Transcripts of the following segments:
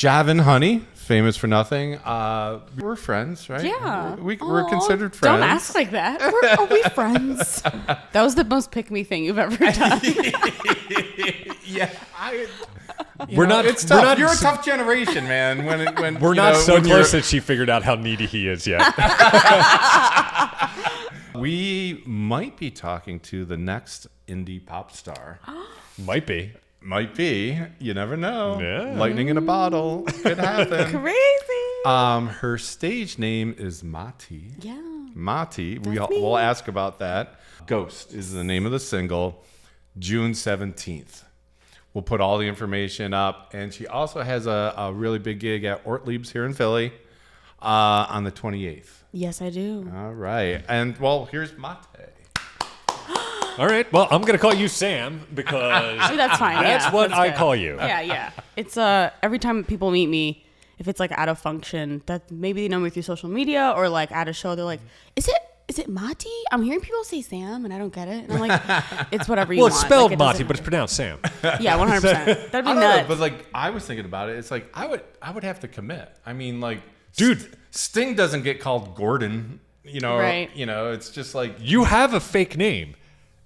Jive and Honey, famous for nothing. We're friends, right? Yeah. We're considered friends. Don't ask like that. Are we friends? That was the most pick-me thing you've ever done. Yeah. We're not. It's tough. You're a tough generation, man. When We're not so close that she figured out how needy he is yet. We might be talking to the next indie pop star. Might be. Might be. You never know. Yeah. Lightning in a bottle. Could happen. Crazy. Her stage name is Máty. Yeah. Máty. We'll ask about that. Ghost is the name of the single. June 17th. We'll put all the information up. And she also has a really big gig at Ortlieb's here in Philly on the 28th. Yes, I do. All right. And, well, here's Máty. All right. Well, I'm going to call you Sam because That's fine. that's what I call you. Yeah. It's every time people meet me, if it's like at a function that maybe they know me through social media or like at a show, they're like, Is it Máty? I'm hearing people say Sam and I don't get it. And I'm like, it's whatever you Well, want. it's spelled like, Máty, but it's pronounced Sam. Yeah, 100%. That'd be I don't nuts. know, but like I was thinking about it. It's like I would have to commit. I mean, like, Dude. Sting doesn't get called Gordon. Right. It's just like You have a fake name.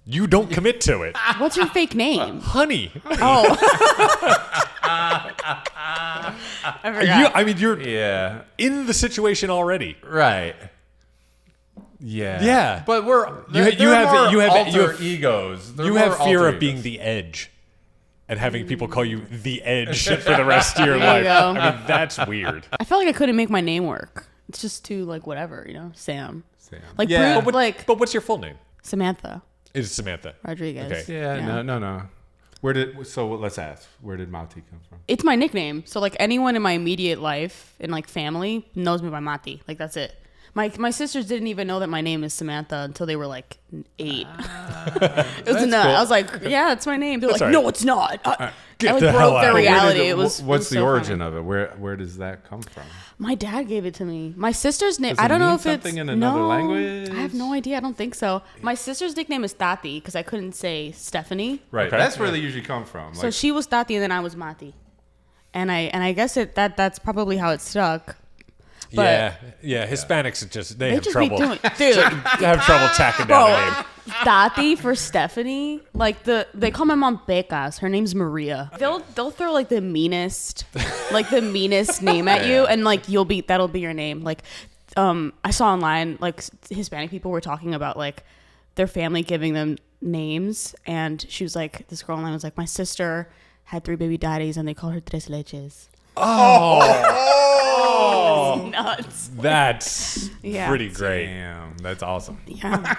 You don't commit to it. What's your fake name? Honey. Oh. I forgot. You're yeah, in the situation already. right. Yeah, Yeah. But You have alter egos. They're You more have fear alter of being egos. the edge and having people call you the edge for the rest of your There life. you go. I mean, that's weird. I felt like I couldn't make my name work. It's just too like whatever, Sam. Like Yeah. But what's your full name? Samantha It is Samantha. Rodriguez. Okay. Yeah, no. Let's ask. Where did Máty come from? It's my nickname. So like anyone in my immediate life and like family knows me by Máty. Like that's it. My sisters didn't even know that my name is Samantha until they were like 8. It was a nut. cool. I was like, yeah, that's my name. They're like, all right. no, it's not. Get I like the hell broke out their of here. reality. It was. What's the so origin funny. of it? Where does that come from? My dad gave it to me. My sister's name. Does I it don't know mean if something it's in another no, language? I have no idea. I don't think so. My sister's nickname is Tati because I couldn't say Stephanie. Right. Okay. That's where they usually come from. So she was Tati and then I was Máty. And I guess that's probably how it stuck. But Yeah. Hispanics they they have just trouble. be doing, dude. They have trouble tacking down a name. Tati for Stephanie, like they call my mom Pecas. Her name's Maria. They'll throw like the meanest name at you, and like that'll be your name. Like, I saw online like Hispanic people were talking about like their family giving them names, and she was like, this girl online was like, my sister had 3 baby daddies, and they call her Tres Leches. Oh, Nuts. that's Yeah. pretty great. Damn, that's awesome. Yeah.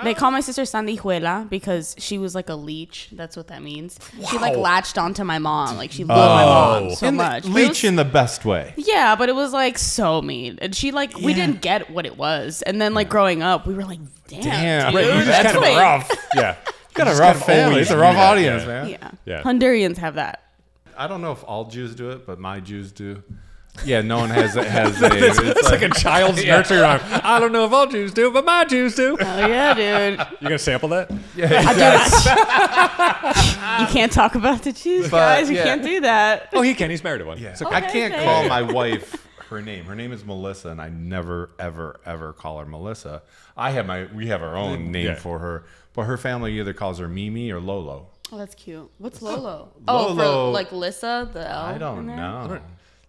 They call my sister Sandijuela because she was like a leech. That's what that means. She like latched onto my mom. Like she loved my mom so much. But it Leech was- in the best way. yeah, but it was like so mean. And she like, we didn't get what it was. And then like growing up, we were like, damn, Right, dude, you're just that's kind of like- rough. Yeah. Got a Just rough kind of family. always It's a do rough that, audience, yeah. man. Yeah. Yeah. Hondurians have that. I don't know if all Jews do it, but my Jews do. Yeah, no one has a. It's like a child's nursery rhyme. I don't know if all Jews do, but my Jews do. Oh yeah, dude. You gonna sample that? You can't talk about the Jews, But, guys. You yeah. can't do that. Oh, he can. He's married to one. Yeah. It's okay. I can't Okay. call my wife her name. Her name is Melissa, and I never, ever, ever call her Melissa. We have our own name Yeah. for her, but her family either calls her Mimi or Lolo. Oh, that's cute. What's Lolo? Lolo. Oh, for like Lissa, the L. I in don't there? know.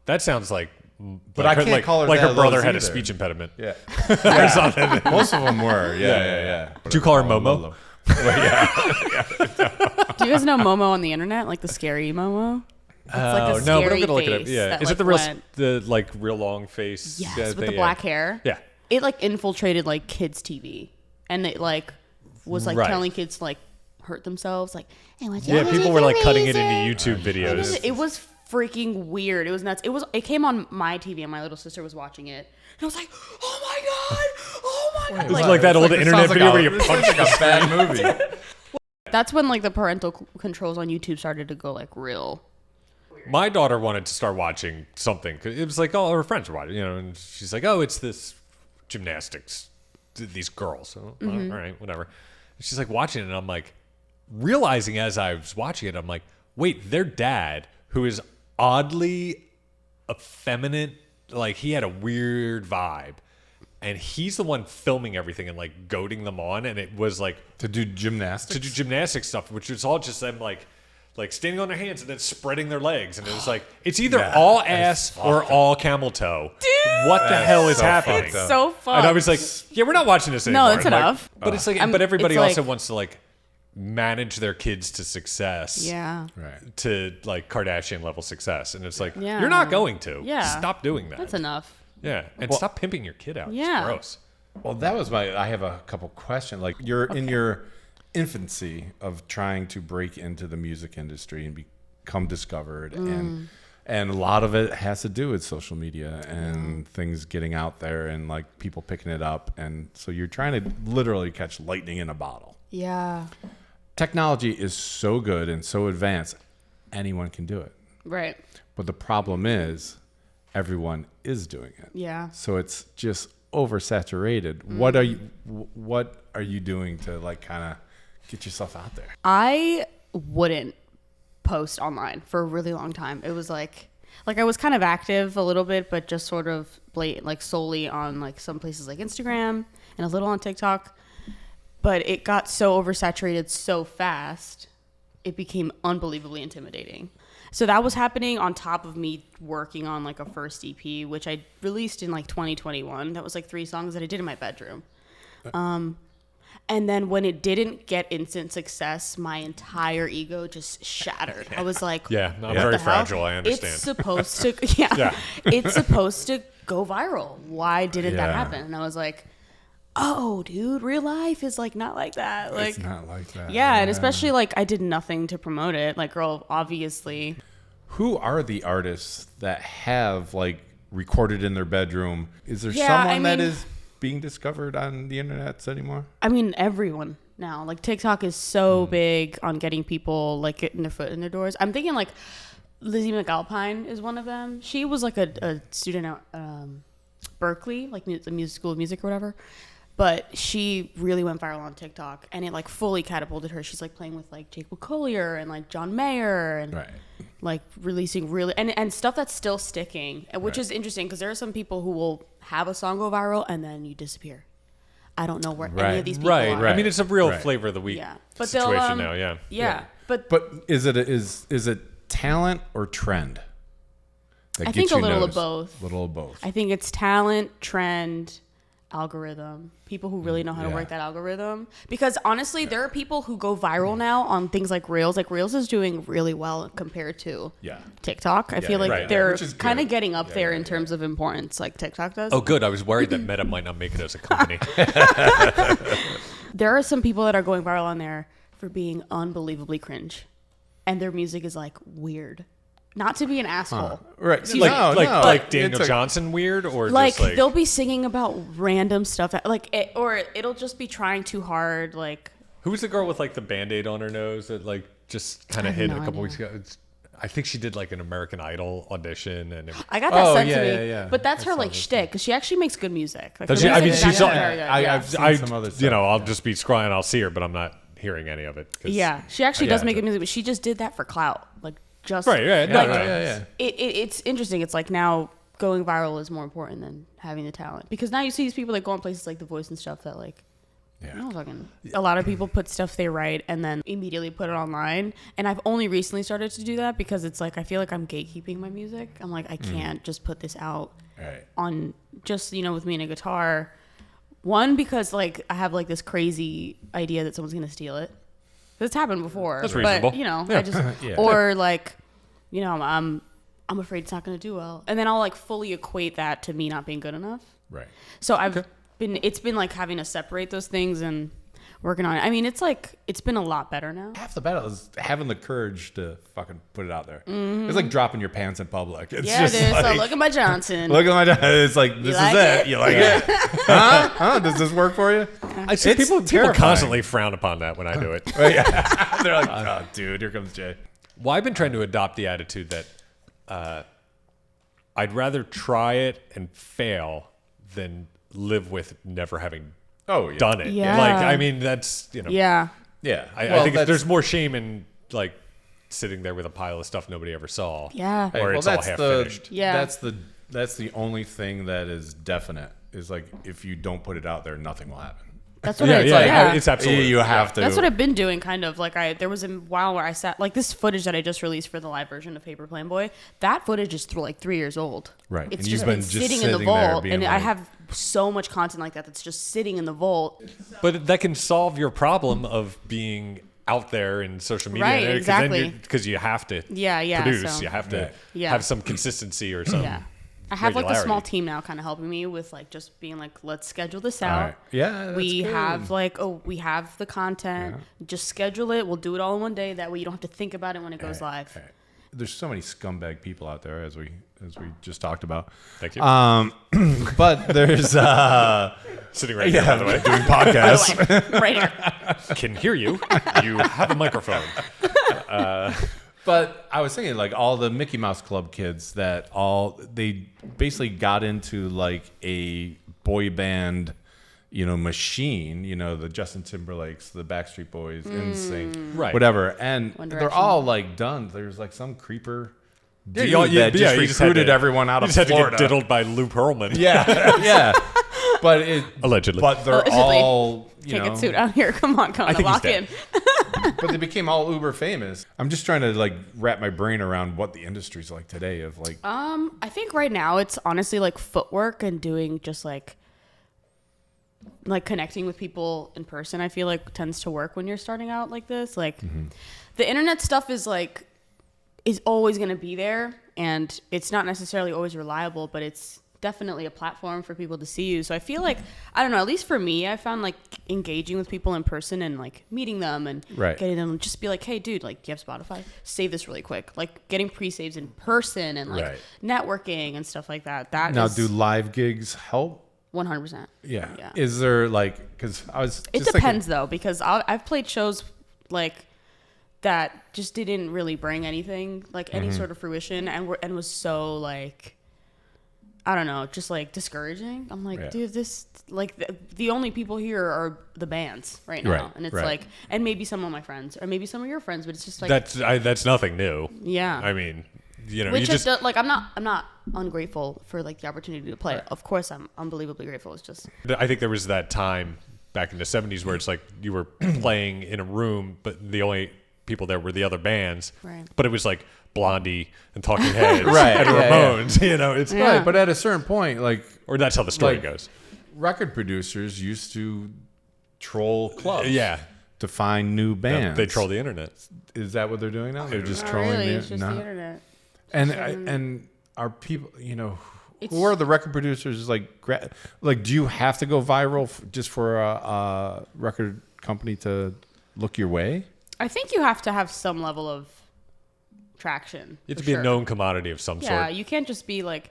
That sounds like. But I can't call her like that her brother Lowe's had a either. speech impediment. Yeah, Or something. most of them were. Yeah. Do you call her Momo? Lolo. Do you guys know Momo on the internet? Like the scary Momo? It's like a No, but I'm scary gonna look it up. face Yeah, that, is like, it the went- real long face? Yes, guy with thing? the Yeah. black hair. Yeah. It like infiltrated like kids' TV, and it like was like Right. telling kids to like hurt themselves. Like, hey, what's Yeah, your people were like cutting it razor? into YouTube videos. It was freaking weird. It was nuts. It came on my TV, and my little sister was watching it, and I was like, oh my god, oh my god. It was like that old internet video where you punch like a bad movie. That's when like the parental controls on YouTube started to go like real. My daughter wanted to start watching something. 'Cause it was like all her friends were watching, and she's like, "Oh, it's this gymnastics, these girls." So, well, all right, whatever. And she's like watching it, and I'm like, realizing as I was watching it, I'm like, wait, their dad, who is oddly effeminate. Like, he had a weird vibe. And he's the one filming everything and, like, goading them on. And it was, like... To do gymnastics? To do gymnastic stuff, which was all just them, like standing on their hands and then spreading their legs. And it was like, it's either all ass or all camel toe. Dude! What the hell is happening? It's so fun. And I was like, yeah, we're not watching this anymore. No, it's enough. But it's like, but everybody also wants to, like, manage their kids to success. Yeah. Right. To, like, Kardashian level success. And it's like, Yeah. you're not going to. Yeah. Stop doing that. That's enough. Yeah. And stop pimping your kid out. Yeah. It's gross. Well, that was I have a couple questions. Like, you're in your infancy of trying to break into the music industry and become discovered. And a lot of it has to do with social media and things getting out there and, like, people picking it up. And so you're trying to literally catch lightning in a bottle. Yeah. Technology is so good and so advanced, anyone can do it. Right. But the problem is everyone is doing it. Yeah. So it's just oversaturated. What are you doing to, like, kind of get yourself out there? I wouldn't post online for a really long time. It was like I was kind of active a little bit, but just sort of blatant, like solely on, like, some places like Instagram and a little on TikTok. But it got so oversaturated so fast, it became unbelievably intimidating. So that was happening on top of me working on, like, a first EP, which I released in, like, 2021. That was, like, 3 songs that I did in my bedroom. And then when it didn't get instant success, my entire ego just shattered. I was like, Yeah, I'm what very the hell? fragile. I understand. It's supposed to, it's supposed to go viral. Why didn't that happen? And I was like, oh, dude, real life is, like, not like that. Like, It's not like that. yeah, and especially, like, I did nothing to promote it. Like, girl, obviously. Who are the artists that have, like, recorded in their bedroom? Is there someone that is being discovered on the internet anymore? I mean, everyone now. Like, TikTok is so big on getting people, like, getting their foot in their doors. I'm thinking, like, Lizzie McAlpine is one of them. She was, like, a student at Berkeley, like, the music school of music or whatever. But she really went viral on TikTok, and it, like, fully catapulted her. She's, like, playing with, like, Jake Collier and, like, John Mayer and like releasing really and stuff that's still sticking, which is interesting because there are some people who will have a song go viral and then you disappear. I don't know where any of these people are. Right. I mean, it's a real flavor of the week but situation now. Yeah. But is it talent or trend? I think a little of both. Little of both. I think it's talent, trend, algorithm. People who really know how to work that algorithm. Because honestly, there are people who go viral now on things like Reels. Like, Reels is doing really well compared to TikTok. I feel like they're kind of getting up there in terms of importance, like TikTok does. Oh, good. I was worried that Meta might not make it as a company. There are some people that are going viral on there for being unbelievably cringe. And their music is, like, weird. Not to be an asshole. Right. Like Daniel Johnson weird, or like, just like they'll be singing about random stuff that, like, or it'll just be trying too hard. Like, who's the girl with, like, the Band-Aid on her nose that, like, just kind of hit a couple weeks ago? I think she did, like, an American Idol audition, and I got that sent to me. Yeah. But that's her, like, shtick, because she actually makes good music. Like, I mean, she's I've seen some other stuff. You know, I'll just be scrolling, I'll see her, but I'm not hearing any of it. Yeah, she actually does make good music, but she just did that for clout. Like, just it's interesting. It's like now going viral is more important than having the talent, because now you see these people that go on places like The Voice and stuff that, like, a lot of people put stuff they write and then immediately put it online. And I've only recently started to do that because it's like I feel like I'm gatekeeping my music. I'm like, I can't just put this out on just, you know, with me and a guitar. One, because, like, I have, like, this crazy idea that someone's gonna steal it. It's happened before. That's reasonable. But, you know, I just or, like, you know, I'm afraid it's not going to do well, and then I'll, like, fully equate that to me not being good enough. Right. So it's been like having to separate those things and working on it. I mean, it's like it's been a lot better now. Half the battle is having the courage to fucking put it out there. It's like dropping your pants in public. It's just it is. like, So look at my Johnson. Look at my Johnson. It's like, this like is it. it? You like it? Huh? Does this work for you? I see It's people terrifying. constantly frown upon that when I do it. They're like, oh, dude, here comes Jay. Well, I've been trying to adopt the attitude that I'd rather try it and fail than live with never having done it. Yeah. Like, I mean, that's, you know. Yeah. Yeah. I think there's more shame in, like, sitting there with a pile of stuff nobody ever saw. Yeah. Or it's all half finished. Yeah. That's the only thing that is definite. Is like if you don't put it out there, nothing will happen. That's what It's absolutely. You have to. That's what I've been doing, kind of. Like, there was a while where I sat, like, this footage that I just released for the live version of Paper Plane Boy, that footage is like 3 years old. Right. It's And just you've been it's just sitting in the sitting there vault, being and I like- have so much content like that that's just sitting in the vault. But that can solve your problem of being out there in social media. Right, exactly. Because you have to Yeah, produce. so- You have to Yeah. have some consistency or something. Yeah. I have like a small regularity. team now kind of helping me with like just being like, let's schedule this All out. right. Yeah, that's we good. have like, we have the content. Just schedule it. We'll do it all in one day. That way you don't have to think about it when it goes live. Right. There's so many scumbag people out there, as we just talked about. Thank you. But there's Sitting right here, by the way. doing By podcasts. the way, right here. Can hear you. You have a microphone. But I was thinking, like, all the Mickey Mouse Club kids they basically got into like a boy band, machine, the Justin Timberlakes, the Backstreet Boys, NSYNC, Right. whatever. And One they're Direction. all like done. There's like some creeper dude you that just you recruited everyone out you of just had Florida. to get diddled by Lou Pearlman. Yeah, yeah. But Allegedly. But they're Allegedly. all Can't get sued out here. Come on, think he's lock dead. in. but they became all uber famous. I'm just trying to like wrap my brain around what the industry's like today. Of like, I think right now it's honestly like footwork and doing just like connecting with people in person. I feel like tends to work when you're starting out like this. Like the internet stuff is always going to be there, and it's not necessarily always reliable, but it's definitely a platform for people to see you. So I feel like, I don't know, at least for me, I found like engaging with people in person and like meeting them and Right. getting them just be like, hey dude, like, do you have Spotify? Save this really quick. Like getting pre-saves in person and like Right. networking and stuff like that. That now is do live gigs help? 100%. Yeah. Yeah. Is there like, because I was It just depends thinking, though, because I've played shows like that just didn't really bring anything, like any sort of fruition, and was so like, I don't know, just like discouraging. I'm like, Yeah. dude, this like the only people here are the bands right now, Right, and it's right. like, and maybe some of my friends or maybe some of your friends, but it's just like, That's nothing new. yeah. I mean, Which you just like I'm not ungrateful for like the opportunity to play. Of course, I'm unbelievably grateful. It's just I think there was that time back in the 70s where it's like you were playing in a room, but the only people there were the other bands. Right. But it was like Blondie and Talking Heads Right, and yeah, yeah. Ramones. It's Yeah. right, but at a certain point, like or that's how the story Like- goes. record producers used to troll clubs. Yeah. To find new bands. They troll the internet. Is that what they're doing now? They're just not trolling really. the It's just no. the internet. And are people, It's- who are the record producers? Like, do you have to go viral just for a record company to look your way? I think you have to have some level of traction. You have to for be sure. a known commodity of some Yeah, sort. you can't just be like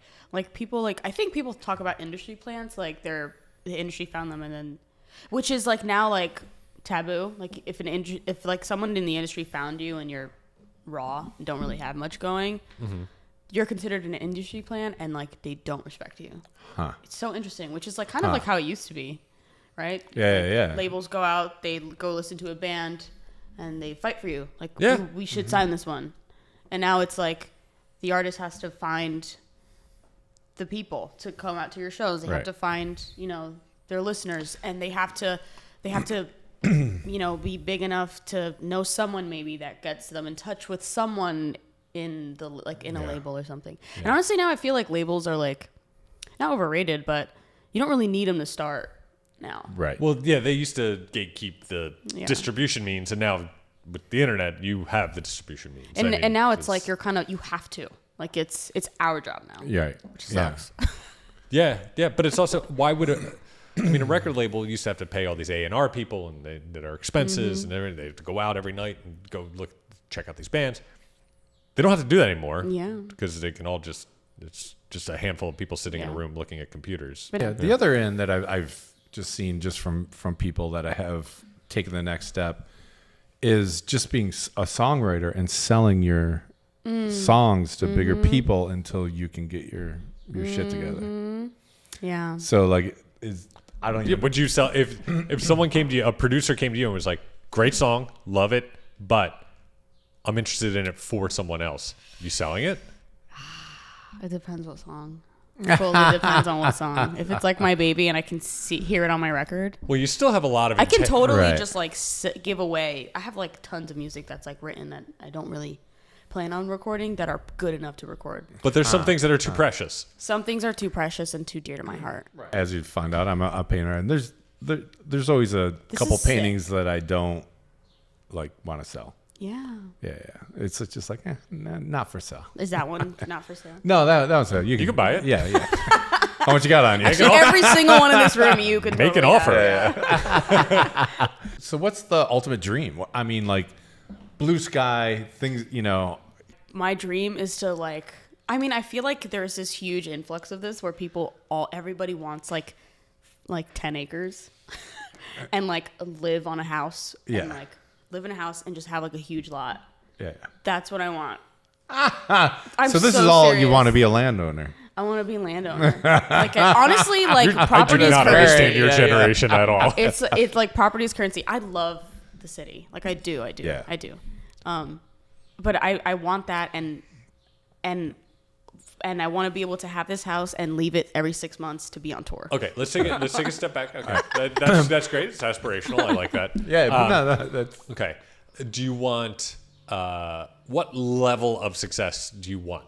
people like, I think people talk about industry plants like the industry found them, and then which is like now like taboo. Like if like someone in the industry found you and you're raw and don't really have much going, you're considered an industry plant, and like they don't respect you. Huh. It's so interesting, which is like kind of like how it used to be, right? Yeah, Like, yeah. Labels go out, they go listen to a band, and they fight for you. Like, Yeah. we should sign this one. And now it's like the artist has to find the people to come out to your shows. They Right. have to find, their listeners, and they have to be big enough to know someone maybe that gets them in touch with someone in the in a label or something. And honestly, now I feel like labels are like not overrated, but you don't really need them to start now. Right. Well, yeah, they used to gatekeep the Yeah. distribution means, and now with the internet, you have the distribution means. And I mean, and now it's like you have to. Like it's our job now. yeah. Right. Which sucks. Yeah, but it's also why would a record label used to have to pay all these A&R people and that are expenses and everything. They have to go out every night and go check out these bands. They don't have to do that anymore. Yeah. Because they can all it's just a handful of people sitting in a Yeah. room looking at computers. But Yeah, the other end that I've just seen just from people that I have taken the next step is just being a songwriter and selling your songs to bigger people until you can get your shit together. yeah. So like, I don't Yeah, even, would you sell if someone came to you, a producer came to you and was like, "Great song, love it, but I'm interested in it for someone else. You selling it? It depends what song. Totally depends on what song. If it's like my baby and I can hear it on my record, Well, you still have a lot of. I can totally Right. just like give away. I have like tons of music that's like written that I don't really plan on recording that are good enough to record. But there's some things that are too precious. Some things are too precious and too dear to my heart. As you find out, I'm a painter, and there's always a couple is sick. paintings that I don't like want to sell. Yeah. Yeah. It's just like, not for sale. Is that one not for sale? No, that was you can buy it. Yeah. How much you got on you? Every single one in this room you could Make an totally offer. have. So what's the ultimate dream? I mean, like blue sky things. My dream is to like. I mean, I feel like there's this huge influx of this where everybody wants like 10 acres, and like live on a house Yeah. and like live in a house and just have like a huge lot. Yeah. That's what I want. So this is all serious. you want to be a landowner. I want to be a landowner. Like honestly, like I do property is not currency. understand your generation at all. It's like property is currency. I love the city. Like I do. Yeah. I do. But I want that and I want to be able to have this house and leave it every 6 months to be on tour. Okay, let's take a step back. Okay, that's great. It's aspirational. I like that. Yeah. But that's Okay, do you want what level of success do you want?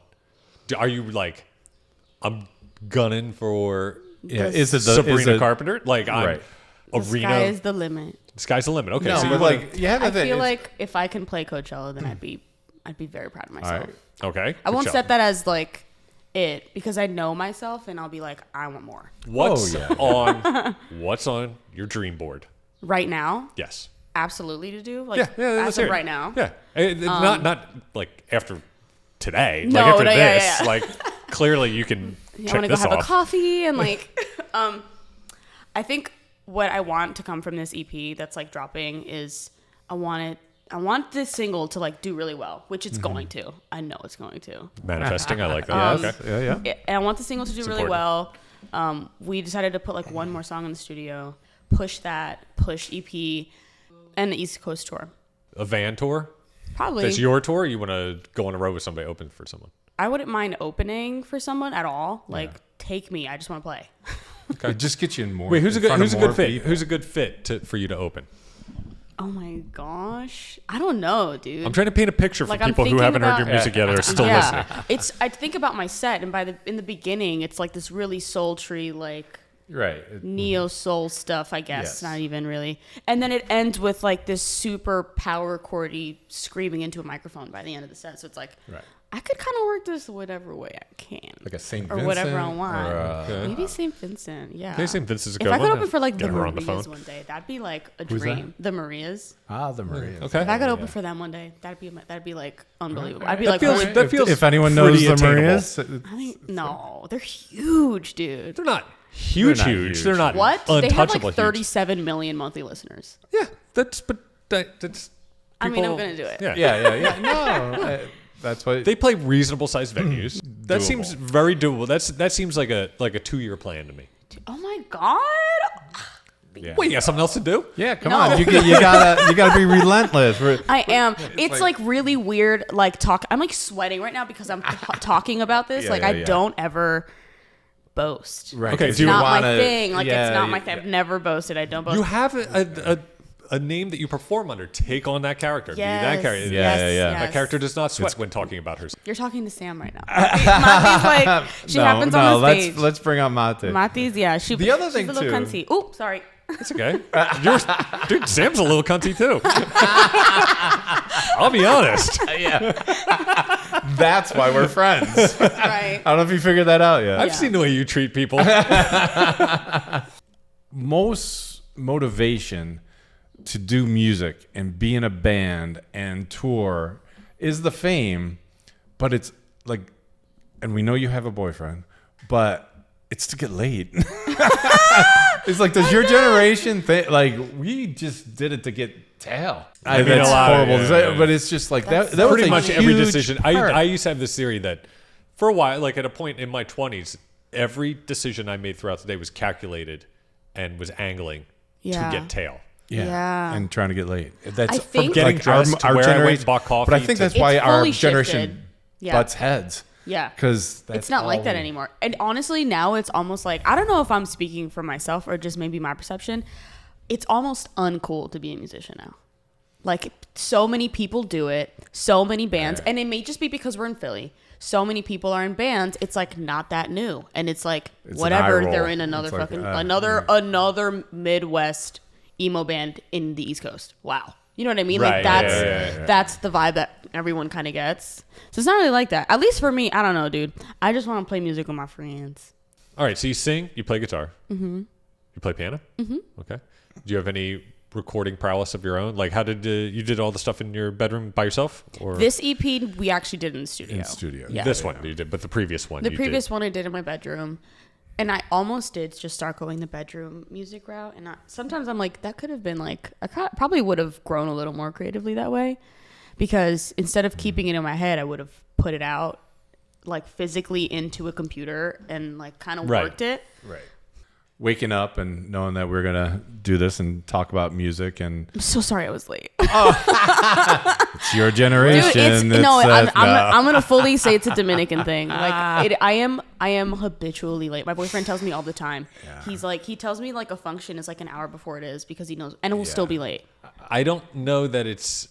Are you like, I'm gunning for Is it Sabrina Carpenter? Like I'm Right. The arena. sky is the limit. Sky's the limit. Okay, No, so but you're like you have I the thing. feel it's- like if I can play Coachella, then I'd be very proud of myself. right. okay. I won't good set job. that as like it because I know myself and I'll be like, I want more. What's Oh, yeah. what's on your dream board? Right now, Yes. absolutely to do. Like Yeah. Let's as hear of it. right now. Yeah. Not like after today. No, like after no, yeah, this. yeah, yeah. Like clearly you can I check want to go this have off. a coffee and like I think what I want to come from this EP that's like dropping is I want this single to like do really well, which it's going to. I know it's going to. Manifesting. I like that. Yes. Okay. Yeah. And I want the single to do It's really important. well. We decided to put like one more song in the studio, push EP, and the East Coast tour. A van tour? Probably. That's your tour? Or you want to go on a road with somebody, open for someone? I wouldn't mind opening for someone at all. Like, take me. I just want to play. It just gets you in more. Wait, who's a in front of good more fit? people. Who's a good fit for you to open? Oh my gosh. I don't know, dude. I'm trying to paint a picture for Like, I'm people who thinking haven't heard about- your music yet or are still listening. I think about my set, and in the beginning, it's like this really sultry, like Right. neo soul stuff, I guess. Yes. Not even really. And then it ends with like this super power chordy screaming into a microphone by the end of the set. So it's like, Right. I could kind of work this whatever way I can. Like a St. Or Vincent whatever I want. or, Okay. Maybe St. Vincent, yeah. Okay, St. Vincent's a If good I could one. open for like the Get her on the Marias phone. one day, that'd be like a Who's that? dream. The Marias. the Maria. Okay. If I could open for them one day, that'd be like unbelievable. I'd be That like, feels- really- that feels If anyone knows pretty the attainable. Marias, I think no, they're huge, dude. They're not huge, They're not huge. huge. They're not What? They have untouchable like huge. 37 million monthly listeners. Yeah, that's I mean, I'm people- gonna do it. Yeah. yeah. No, that's what They play reasonable sized venues. That Doable. seems very doable. That seems like a 2-year plan to me. Oh my god. Yeah. Wait, you got something else to do? Yeah, come No. on. You gotta be relentless. I am. It's like really weird. Like I'm like sweating right now because I'm talking about this. Yeah, like yeah, I yeah. don't ever boast. Right. Okay, 'cause do you you Not wanna- my thing. Like yeah, it's not my you- thing. I've never boasted. I don't boast. You have a name that you perform under. Take on that character. Yes, Be that character. Yeah, yeah, yeah. That yes. character does not sweat when talking about herself. You're talking to Sam right now. Máty's like she happens on the stage. Let's bring out Máty. Máty's, yeah. The other thing, she's a little too- cunty. Oop, sorry. It's okay. Dude, Sam's a little cunty too. I'll be honest. That's why we're friends. Right. I don't know if you figured that out yet. I've seen the way you treat people. Most motivation to do music and be in a band and tour is the fame, but it's like, and we know you have a boyfriend, but it's to get laid. It's like, does your generation think like we just did it to get tail? I mean, that's a lot of- horrible to yeah, say, yeah. but it's just like that. That's That was Pretty a much every huge decision. part. I used to have this theory that for a while, like at a point in my 20s, every decision I made throughout the day was calculated and was angling Yeah. to get tail. Yeah. and trying to get laid. That's I think- Getting dressed to where I went and bought coffee But I think to- that's why It's our fully generation shifted. Yeah. butts heads. Yeah. Because It's not like that anymore. And honestly, now it's almost like, I don't know if I'm speaking for myself or just maybe my perception. It's almost uncool to be a musician now. Like, so many people do it, so many bands, and it may just be because we're in Philly. So many people are in bands. It's like not that new, and it's like It's an whatever. eye roll. They're in another It's like, fucking another Midwest emo band in the East Coast. Wow, you know what I mean? Right, Like that's yeah. that's the vibe that everyone kind of gets. So it's not really like that. At least for me, I don't know, dude. I just want to play music with my friends. All right, so you sing, you play guitar. Mm-hmm. You play piano? Mm-hmm. Okay. Do you have any recording prowess of your own? Like, how did you did all the stuff in your bedroom by yourself? Or This EP we actually did in the studio. In studio. Yeah. this one you did, but the previous one The you previous did. one I did in my bedroom, and I almost did just start going the bedroom music route. And sometimes I'm like, that could have been like, probably would have grown a little more creatively that way, because instead of keeping it in my head, I would have put it out like physically into a computer and like kind of Right. worked it. Right. Waking up and knowing that we're gonna do this and talk about music, and I'm so sorry I was late. it's your generation. Dude, that says no. I'm gonna fully say it's a Dominican thing. Like I am habitually late. My boyfriend tells me all the time. Yeah. He tells me like a function is like an hour before it is because he knows, and it will still be late. I don't know that it's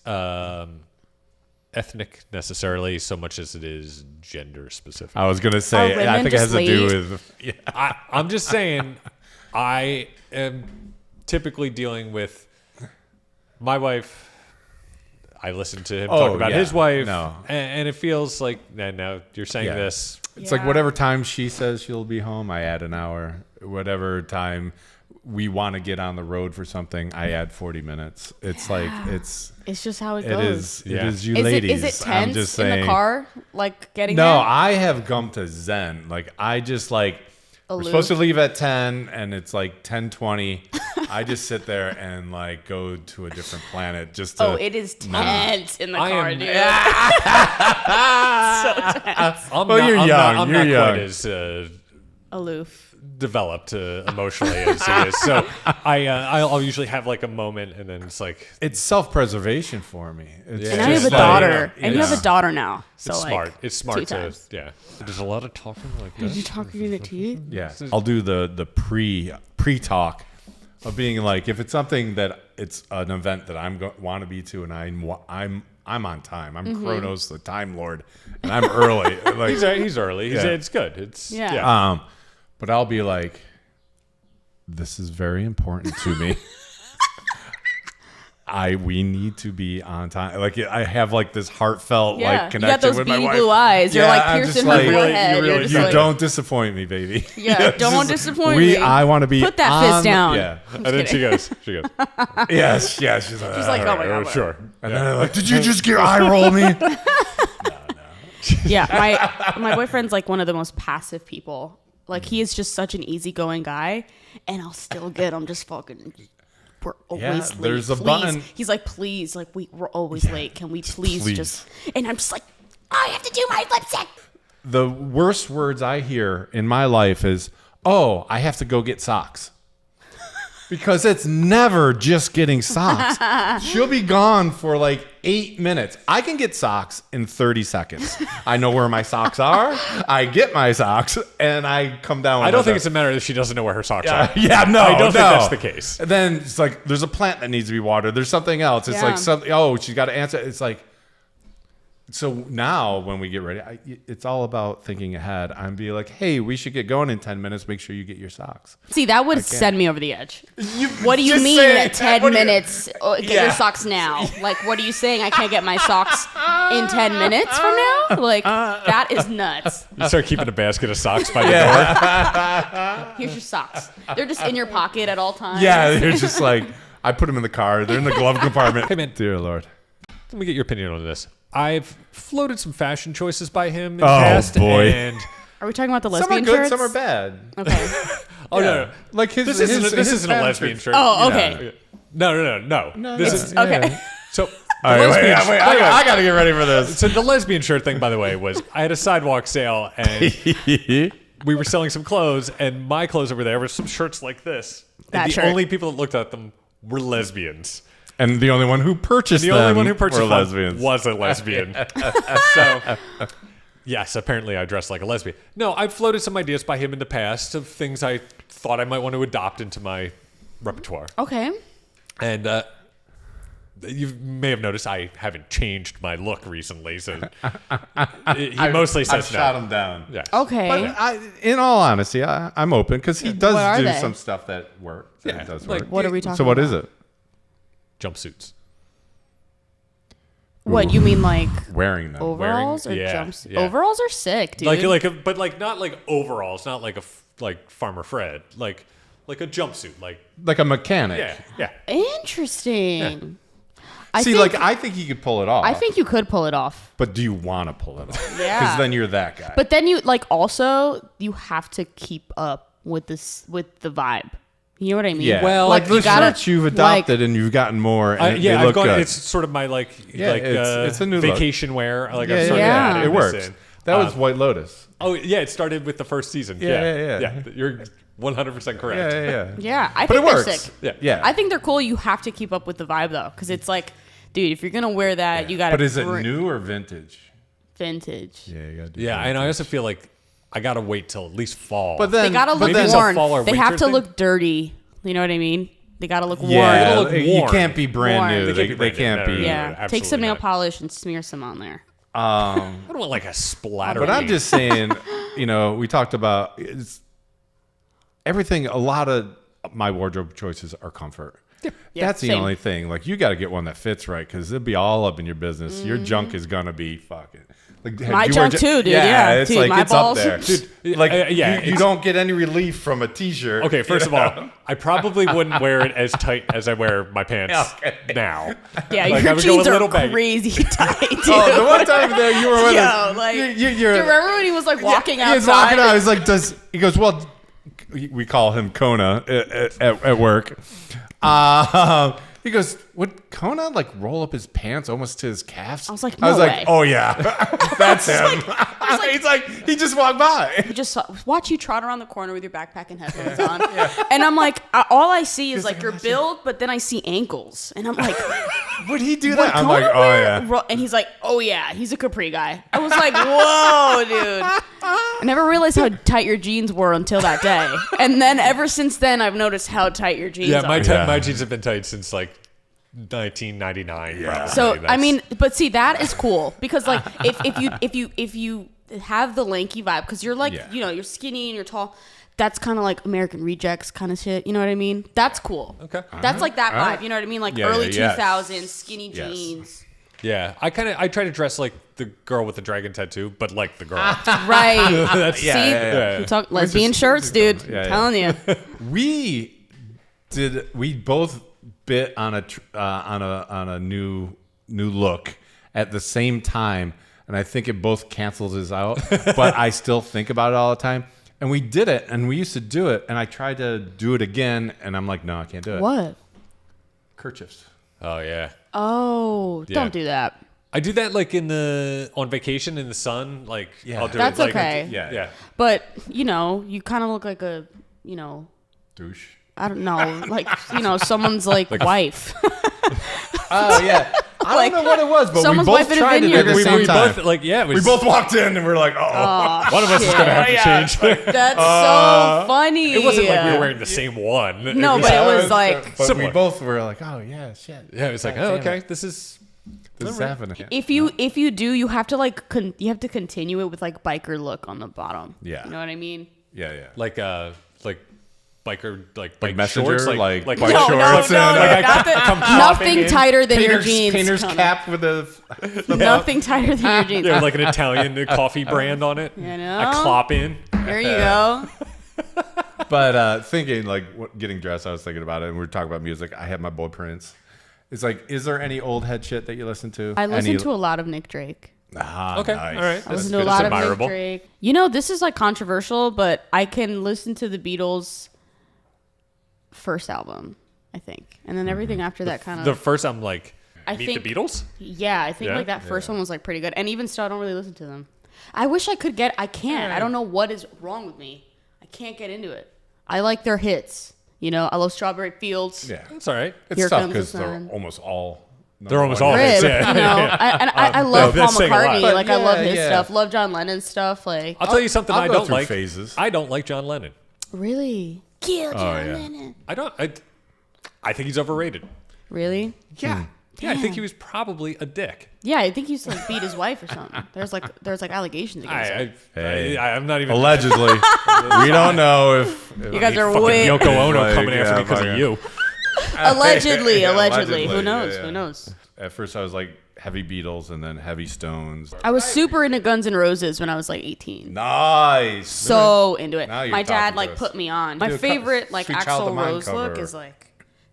ethnic necessarily so much as it is gender specific. I was gonna say, Are women I think it has just to do late? with. Yeah. I'm just saying, I am typically dealing with my wife. I listen to him talk about his wife, and it feels like now you're saying Yeah. this. It's like whatever time she says she'll be home, I add an hour. Whatever time we want to get on the road for something, I add 40 minutes. It's like It's just how it it goes. is. Yeah. It is you Is ladies. it I'm tense just in saying. the car, like getting No, there? I have come to Zen. Like I just like we're Aloof. supposed to leave at 10 and it's like 10:20. I just sit there and like go to a different planet just to. Oh, it is tense in the I car, am- dude. so tense. I'm Well, not, you're I'm young. Not, I'm You're not young. quite as Aloof. developed emotionally as he is. So I'll usually have like a moment, and then it's like It's self-preservation for me. It's Yeah. And now you have a just like, daughter, and you have yeah. a daughter now. So it's like, smart. It's smart 2 to times. There's a lot of talking like Did that. you talk in the teeth? Yeah, I'll do the pre-talk of being like, if it's something that it's an event that want to be to, and I'm on time. I'm Mm-hmm. Kronos, the Time Lord, and I'm early. Like, He's early. Yeah. It's good. It's Yeah. But I'll be like, this is very important to me. We need to be on time. Like I have like this heartfelt Yeah. like You got connection those with my beady wife. blue eyes. You're like I'm just piercing her like, forehead. You're just you like, don't disappoint me, baby. Yeah, don't disappoint me. I want to be. Put that on, fist down. Yeah. And then she goes. Yes. She's like, She's like, oh my Oh, god. sure. And then I'm like, did you just get eye roll me? Yeah, my boyfriend's like one of the most passive people. Like he is just such an easygoing guy, and I'll still get him just fucking. We're always Yeah, late. there's a please. button. He's like, please, like we're always late. Can we please, please. just? And I'm just like, I have to do my lipstick. The worst words I hear in my life is, "Oh, I have to go get socks." Because it's never just getting socks. She'll be gone for like 8 minutes. I can get socks in 30 seconds. I know where my socks are. I get my socks and I come down. I don't think it's a matter that she doesn't know where her socks are. Yeah, no, I don't think no. that's the case. And then it's like there's a plant that needs to be watered. There's something else. It's Yeah. like something. Oh, she's got to answer. It's like. So now when we get ready, it's all about thinking ahead. I'm be like, hey, we should get going in 10 minutes. Make sure you get your socks. See, that would send me over the edge. You, What do you just mean say- 10 what do you- minutes? Get Yeah. your socks now. Like, what are you saying? I can't get my socks in 10 minutes from now? Like, that is nuts. You start keeping a basket of socks by the door. Here's your socks. They're just in your pocket at all times. Yeah, they're just like, I put them in the car. They're in the glove compartment. Hey, man. Dear Lord. Let me get your opinion on this. I've floated some fashion choices by him in the Oh, past. boy. And Are we talking about the Some are lesbian good, shirts? some are bad. Okay. oh no, Like his, this his, isn't his a lesbian shirt. shirt. Oh, okay. No. This is Okay. so. All right, wait, lesbian wait, by the way, I got to get ready for this. So the lesbian shirt thing, by the way, was I had a sidewalk sale and we were selling some clothes, and my clothes over there were some shirts like this. That And the shirt. only people that looked at them were lesbians. And the only one who purchased The them only one who purchased were them lesbians. was a lesbian. So, yes, apparently I dressed like a lesbian. No, I've floated some ideas by him in the past of things I thought I might want to adopt into my repertoire. Okay. And you may have noticed I haven't changed my look recently, so he mostly says I've no. shot him down. Yes. Okay. But in all honesty, I'm open because he does What are do they? some stuff that works. Yeah, That does like- work. What are we talking So what about? is it? Jumpsuits. What you mean, like Wearing them. overalls Wearing- or yeah, jumps? yeah. Overalls are sick, dude. But not like overalls, not like like Farmer Fred, like a jumpsuit, Like a mechanic. yeah. Interesting. I See, think, I think he could pull it off. I think you could pull it off, But do you want to pull it off? Yeah. Because then you're that guy. but then you also you have to keep up with the vibe. You know what I mean? yeah. Well, like you the gotta- shirts you've adopted and you've gotten more. And they I've look gone. good. It's sort of my it's a new look. vacation wear. Like yeah, I've started yeah. adding It this works. in. That was White Lotus. Oh yeah, it started with the first season. Yeah. You're 100% correct. Yeah. Yeah, I But think it they're works. sick. Yeah. I think they're cool. You have to keep up with the vibe though, because it's like, dude, if you're gonna wear that, you gotta. But is it new or vintage? Vintage. Yeah, you gotta do Yeah, vintage. and I also feel like I gotta wait till at least fall. But then They gotta look maybe it's a worn. fall or They have winter to thing? look dirty. You know what I mean? They gotta look yeah, look you worn. can't be brand Worn. new. They They, can't be brand can't new. be. No, worn. Yeah, take some absolutely nail not. polish and smear some on there. I don't want like a splatter. But I'm paint. just saying, we talked about everything. A lot of my wardrobe choices are comfort. Yeah, That's the same. only thing. Like, you got to get one that fits right because it'll be all up in your business. Your junk is gonna be fucking. Like, My you junk too, dude. Yeah, it's dude, like my it's balls. up there. Dude, Like, yeah, you don't get any relief from a t-shirt. Okay, first of all, I probably wouldn't wear it as tight as I wear my pants now. Yeah, Like, I your would go a jeans little are baggy. crazy tight, dude. Oh, the one time there you were with Yo, us. like, you're, do you remember when he was like walking he outside? was walking out. He's like, he goes, well, we call him Kona at work. He goes, would Kona like roll up his pants almost to his calves? I was like, no way. oh yeah, that's him. He's like, he just walked by. I just watch you trot around the corner with your backpack and headphones on, and I'm like, all I see is like your build, but then I see ankles, and I'm like, Would he do would that? I'm Kona like, oh wear yeah. and he's like, oh yeah, he's a capri guy. I was like, whoa, dude. I never realized how tight your jeans were until that day, and then ever since then, I've noticed how tight your jeans Yeah, are. my jeans have been tight since like 1999. Yeah. So I mean, but see, that is cool because like if you have the lanky vibe, because you're like you're skinny and you're tall, that's kind of like American Rejects kind of shit. You know what I mean? That's cool. Okay. That's like that vibe. Alright. You know what I mean? Like Yeah, early yeah, yes. 2000s skinny Yes. jeans. Yeah, I try to dress like the girl with the dragon tattoo, but like the girl. Right. That's, See, yeah. you talk lesbian shirts, dude. Yeah, yeah. Telling you. We both bit on a new look at the same time, and I think it both cancels us out. But I still think about it all the time. And we did it, and we used to do it, and I tried to do it again, and I'm like, no, I can't do it. What? Kerchiefs. Oh yeah. Oh, Yeah. don't do that. I do that like on vacation in the sun. Like I'll do That's it like okay. Yeah. But you kind of look like a Douche. I don't know, like someone's like wife. Oh yeah. I don't know what it was, but we someone's both wife at a tried it at vineyard the or same we time. both like yeah. We both walked in, and we're like, oh. one of us is shit. gonna have to change. That's so funny. It wasn't like we were wearing the same one. No, but it was like But we similar. both were like, oh yeah, shit. Yeah, it was like, God oh damn okay, it. this is This is happening. if you do, you have to like you have to continue it with like biker look on the bottom. Yeah. You know what I mean? Yeah. like biker like bike messenger, shorts, like like bike No, shorts no, and, no, like I not the- come clopping nothing in. tighter than your painter's, jeans. painter's Connor. cap with a Nothing tighter than your jeans. yeah, like an Italian coffee brand on it. You know? I clop in. There you go. But thinking like getting dressed, I was thinking about it, and we were talking about music. I had my boy Prince. It's like, is there any old head shit that you listen to? I listen to a lot of Nick Drake. Okay, Nice. all right. I listen to good. a lot It's of Nick admirable. Drake. You know, this is like controversial, but I can listen to the Beatles' first album, I think, and then everything after that kind of. The first, I'm like, I Meet think- the Beatles. Yeah, I think Yeah? like that first one was like pretty good, and even still, I don't really listen to them. I wish I could get. I can't. I don't know what is wrong with me. I can't get into it. I like their hits. I love Strawberry Fields. Yeah, That's all right. it's Here tough Comes the because they're Sun. almost all. They're almost all Rib, hits. Yeah. I love that's Paul saying a lot. McCartney. Like I But love yeah, his yeah. stuff. Love John Lennon's stuff. Like I'll tell you something I'll I go don't through like. phases. I don't like John Lennon. really, kill John yeah. Lennon. I think he's overrated. Really? Yeah. Yeah, I think he was probably a dick. Yeah, I think he used to like beat his wife or something. There's like allegations against him. I'm not even. Allegedly, we don't know if You guys are fucking way Yoko Ono Like, coming after yeah, me because of fucking- you. allegedly. Yeah, Allegedly. Who yeah, knows? yeah. Who knows? At first, I was like heavy Beatles and then heavy Stones. I was super into Guns N' Roses when I was like 18. Nice. So into it. Now you're My dad talking like to us. put me on. My Do a favorite like Sweet Child Axl of Mine Rose look cover. is like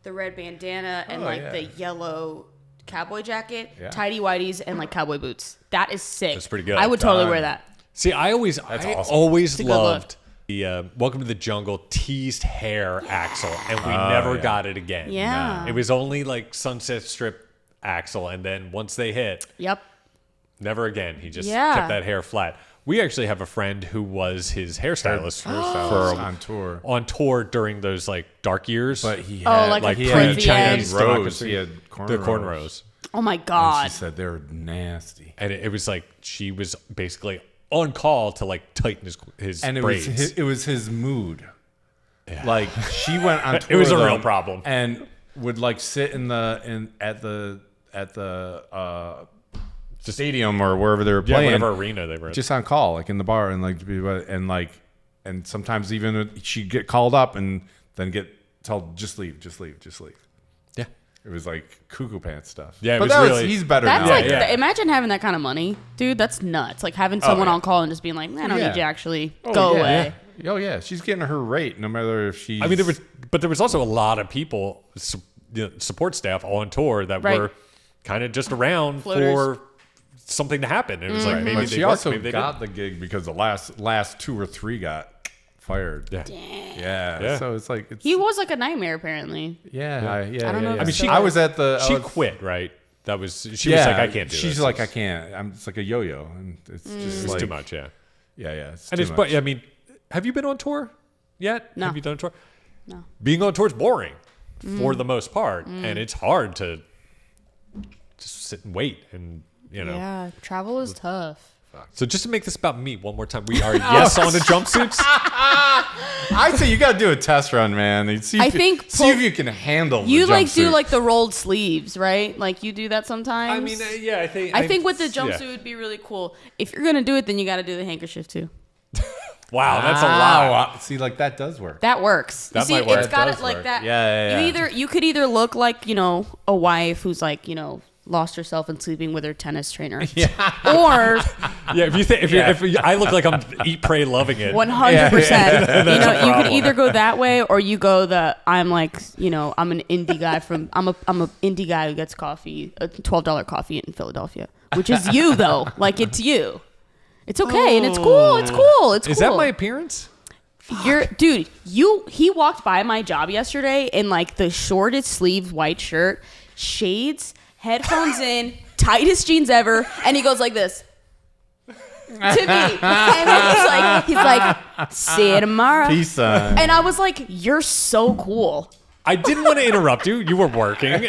the red bandana and Oh, like yeah. the yellow cowboy jacket, Yeah. tidy whities, and like cowboy boots. That is sick. That's pretty good. I would totally Done. wear that. See, I always awesome. a good loved the Welcome to the Jungle teased hair Axel, and we never yeah. got it again. Yeah. It was only like Sunset Strip Axel, and then once they hit, Yep. never again. He just Yeah. kept that hair flat. We actually have a friend who was his hairstylist Hairstyles for on tour. on tour during those like dark years. But he Oh, had like like a he frizzy had Chinese end. rows. democracy. He had the cornrows. cornrows. Oh my And god. she said they were nasty. And it was like she was basically on call to like tighten his And braids. it was his mood. Like she went on tour. It was a with real him problem. And would like sit at the stadium or wherever they were yeah, playing, whatever arena they were in. just on call, like in the bar, and sometimes even she'd get called up and then get told just leave. Yeah. It was like cuckoo pants stuff. Yeah, it but was that really- he's better That's now. like yeah. imagine having that kind of money, dude. That's nuts. Like having someone yeah. on call and just being like, I don't Yeah. need you to actually Oh, go yeah. away. Oh yeah, she's getting her rate no matter if she's. I mean, there was also a lot of people, support staff on tour that Right. were kind of just around Floaters. for something to happen. It was like maybe But they she worked, also maybe they got the gig because the last 2 or 3 got fired. didn't. Yeah. Yeah. Yeah. So it's like it's He was like a nightmare apparently. yeah. I don't know if I mean, she- I was at the. She I was- quit, right? That was she yeah, was like, I can't do this. She's like, I can't. It's like a yo-yo, and it's just It's like too much, yeah. Yeah, it's And too it's much. but I mean, have you been on tour yet? No. Have you done a tour? No. Being on tour is boring for the most part, and it's hard to just sit and wait, and Yeah, travel is tough. So just to make this about me one more time, we are yes on the jumpsuits. I say you got to do a test run, man. And see I if think see if you can handle. You the like do jumpsuit. like the rolled sleeves, right? Like you do that sometimes. I mean, yeah, I think with the jumpsuit yeah. would be really cool. If you're gonna do it, then you got to do the handkerchief too. Wow, that's a lot. Wow. See, like that does work. That works. That See, might work. it's got That it does like work. that. Yeah. You could either look like a wife who's like lost herself and sleeping with her tennis trainer, or Yeah, if I look like I'm eat, pray, loving it. 100%. You could either go that way or you go I'm like I'm an indie guy I'm a indie guy who gets coffee, a $12 coffee in Philadelphia, which is you though. Like it's you. It's okay and it's cool. It's cool. It's cool. Is that my appearance? Dude, he walked by my job yesterday in like the shortest sleeved white shirt, shades, headphones in, tightest jeans ever, and he goes like this to me. And then he's like, see you tomorrow. Peace sign. And I was like, you're so cool. I didn't want to interrupt you. You were working.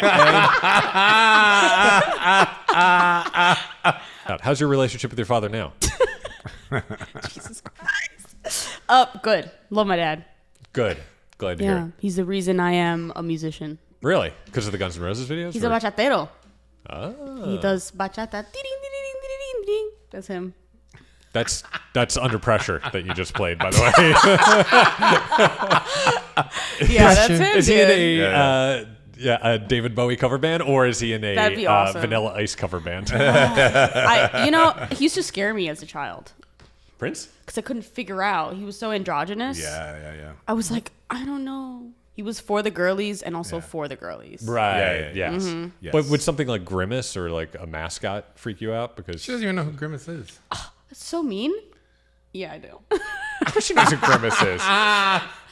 How's your relationship with your father now? Jesus Christ. Good. Love my dad. Good. Glad to hear Yeah, it. he's the reason I am a musician. Really? Because of the Guns N' Roses videos? He's or- a bachatero. Oh. He does bachata. Ding, ding, ding, ding, ding, ding. That's him. That's under pressure that you just played, by the way. Yeah, that's him. Is he in dude. a David Bowie cover band, or is he in a That'd be awesome. Vanilla Ice cover band? He used to scare me as a child Prince? because I couldn't figure out. He was so androgynous. Yeah. I was like, I don't know. He was for the girlies and also for the girlies. Right. Yeah. Yes. Yes. But would something like Grimace or like a mascot freak you out? Because She doesn't even know who Grimace is. That's so mean. Yeah, I do. she knows who Grimace is.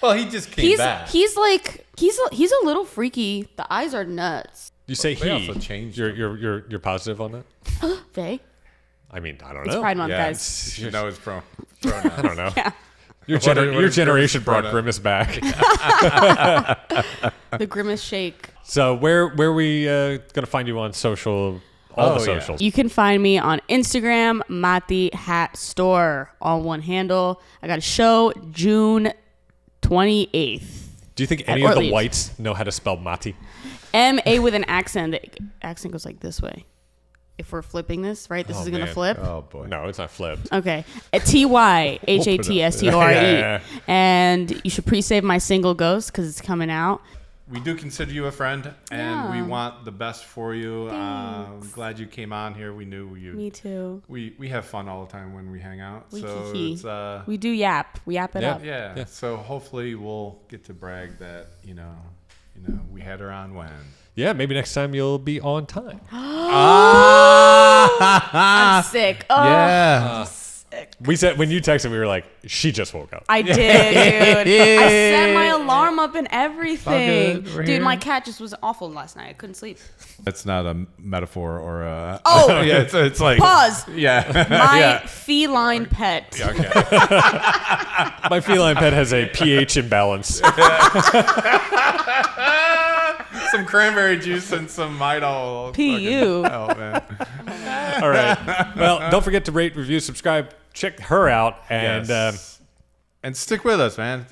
Well, he just came back. He's a little freaky. The eyes are nuts. You say They he. also changed You're positive on that? They. I mean, I don't It's know. Pride Month, yeah, guys. you know his pronoun. I don't know. Yeah. Your generation brought Grimace back. The Grimace Shake. So where we gonna find you on social? All the socials. You can find me on Instagram, Máty Hat Store, all one handle. I got a show June 28th. Do you think any of the whites know how to spell Máty? M-A with an accent. The accent goes like this way. If we're flipping this, right? This is going to flip. Oh, boy. No, it's not flipped. Okay. Tyhatstore. Yeah. And you should pre-save my single Ghost because it's coming out. We do consider you a friend, and we Yeah. want the best for you. I'm Thanks. glad you came on here. We knew you. Me too. We have fun all the time when we hang out. We So kiki. it's We do yap. We yap it Yeah. up. yeah. So hopefully we'll get to brag that we had her on when. Yeah, maybe next time you'll be on time. I'm sick. Oh, Yeah. sick. We said when you texted, we were like, she just woke up. I did, dude. I set my alarm up and everything. good. We're Dude, here. my cat just was awful last night. I couldn't sleep. That's not a metaphor or a. Oh, yeah. It's like. pause. Yeah. My yeah. feline pet. Okay. My feline pet has a pH imbalance. Some cranberry juice and some Midol. P.U. Oh man. All right. Well, don't forget to rate, review, subscribe. Check her out. And Yes. And stick with us, man.